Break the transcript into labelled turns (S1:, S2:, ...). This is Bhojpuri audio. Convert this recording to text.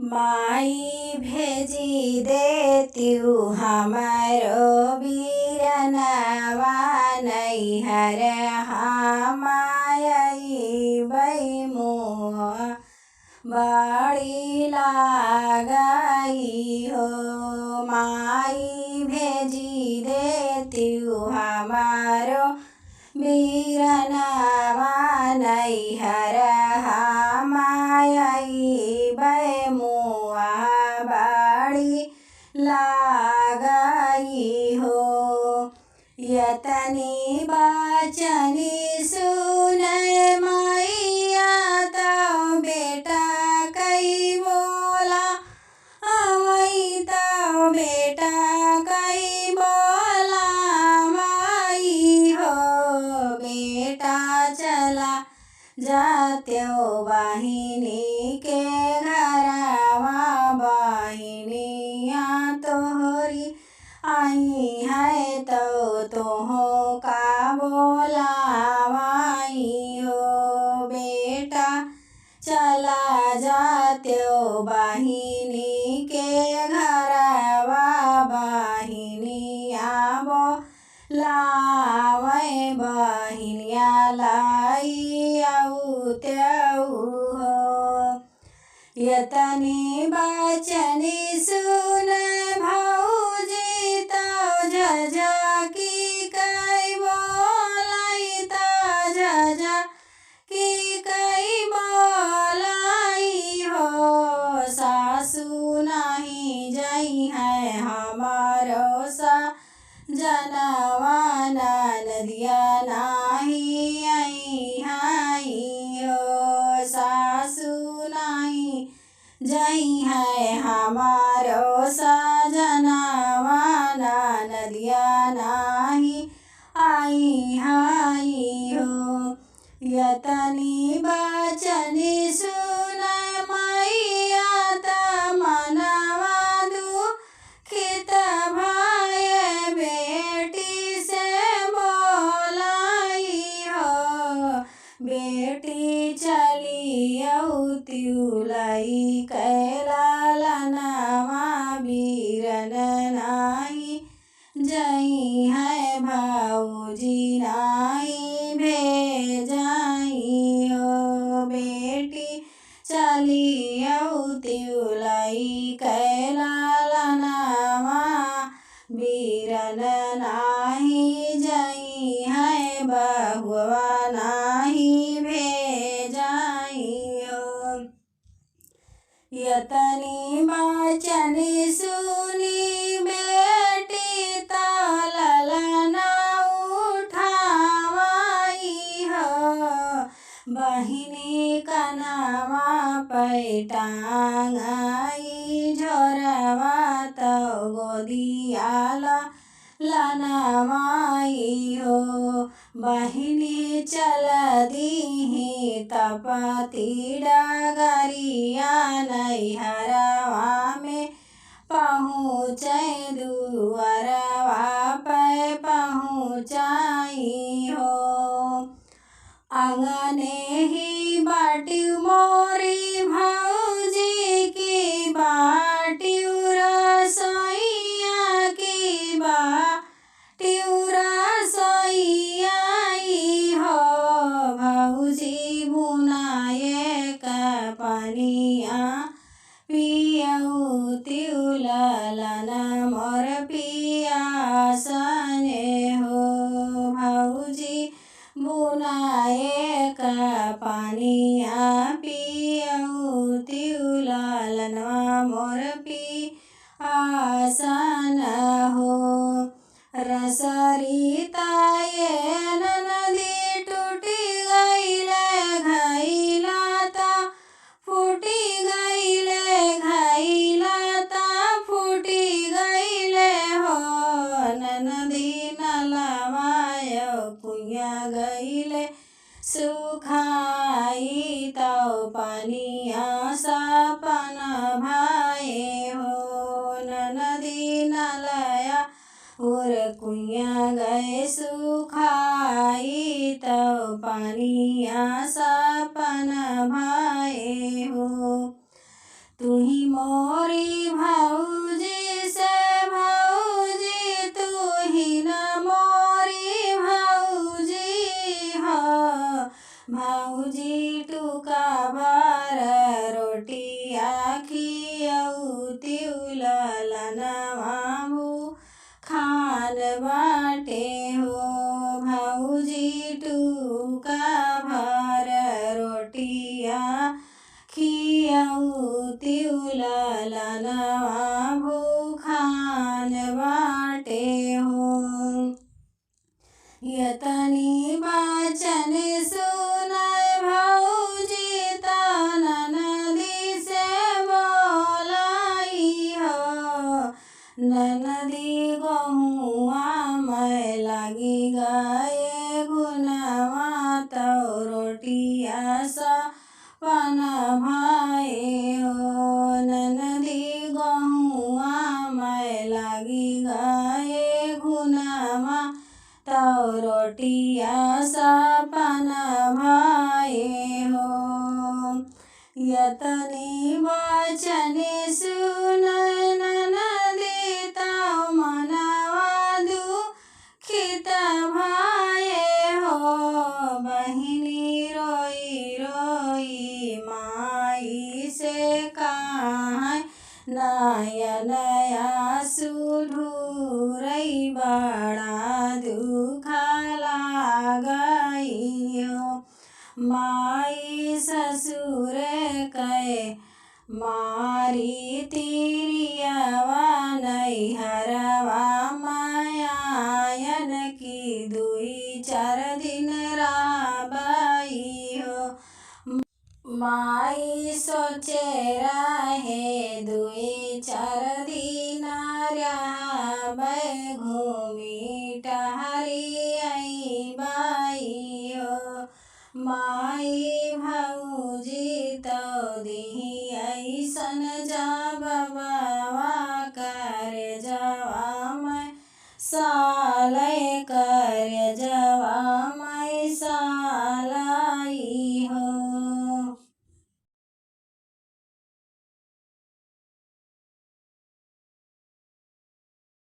S1: माई भेजी देत्यू हमारो बीरनवा नैहर हमाई बैमुआ बड़ी लागई हो। माई भेजी देत्यू हमारो बीरनवा नैहर हमाई बैमुआ बड़ी लागई हो। यतनी बचनी सुनै मैया तो बेटा कई बोला अवई तो बेटा कई बोला माई हो। बेटा चला जात्यो बहिनी के घरवा बहिनिया तोहरी आई है तो तुहो का बोला माई हो। बेटा चला जात्यो बहिनी के घरवा बहिनिया बोलावै बहिनिया लाई औत्यौ हो। यतनी बचनी सुन भौजी तो झझकी कई बोलाई तो झझकी कई बोलाई हो। सासु नहीं जई है हमारो सा जनवा नदिया नाही आई हाई हो। सासु नहीं जई है हमारो सजनवा नदिया नाही आई हाई हो। यतनी बचनी सुन मैया त मनवा दुखित भय बेटी से बोलाई हो। बेटी चली औत्यू लई कैलालनवा बीरन नाही जई है भाऊजी नाही भेजाई हो। बेटी चली औत्यू लई कैलालनवा बीरन नाही जई है बहुआ नाही भेजाई हो। यतनी बचनी सुनी बेटी तो ललना उठावाई हो। बहिनी कनवा पैटांगाई झोरवा तो गोदियाल लनवाई हो। बहिनी चल दीही तपती डगरिया नैहरवा में पहुँचै दुअरवा पे पहुँचाई हो। अंगने ही बाटियू मोरी भौजी की बाटियू रसोइया की बाटियू रसोइया हो। भौजी बुनाए का पनिया पियऊ त्यू ललन मोर पियासने हो। भौजी बुनाए का पानिया पियऊ त्यू ललनवा मोर पियासन हो। रसरिताए नदी टूटी गईले घैला ता फूटी गईले घैला ता फूटी गईले हो। नदी नलवाय कुइया गईले सुखाई तो पनिया सपन भाए हो। नदी नलया और कुइया गए सुखाई तो पनिया सपन भाए हो। तू ही मोरी भौजी से भौजी तू ही न मोरी भौजी हो भौजी टुका भर रोटिया खियौती ललनवा खान बाटे हो भौजी टुका भर रोटिया खियौती ललनवा खान बाटे हो। यतनी वचन सुनाय भौजी त ननदी से बोलाई हो ननदी गहुआ मैं लगी गए गुनवा तो रोटिया सपन भाए हो ननदी गहुआ मैं लगी गए गुनवा तो रोटिया सपन भाए हो। यतनी वचन सुन ननदी तो मनवा दुखित भाए हो बहिनी रोई रोई माई से कहाँ नयन आंसू ढूरई बड़ा दुख लागई हो माई ससुर कहे मारी तिरियवा नैहरवा मायायन की दुई चार दिन राबाई हो माई सोचे रहे दुई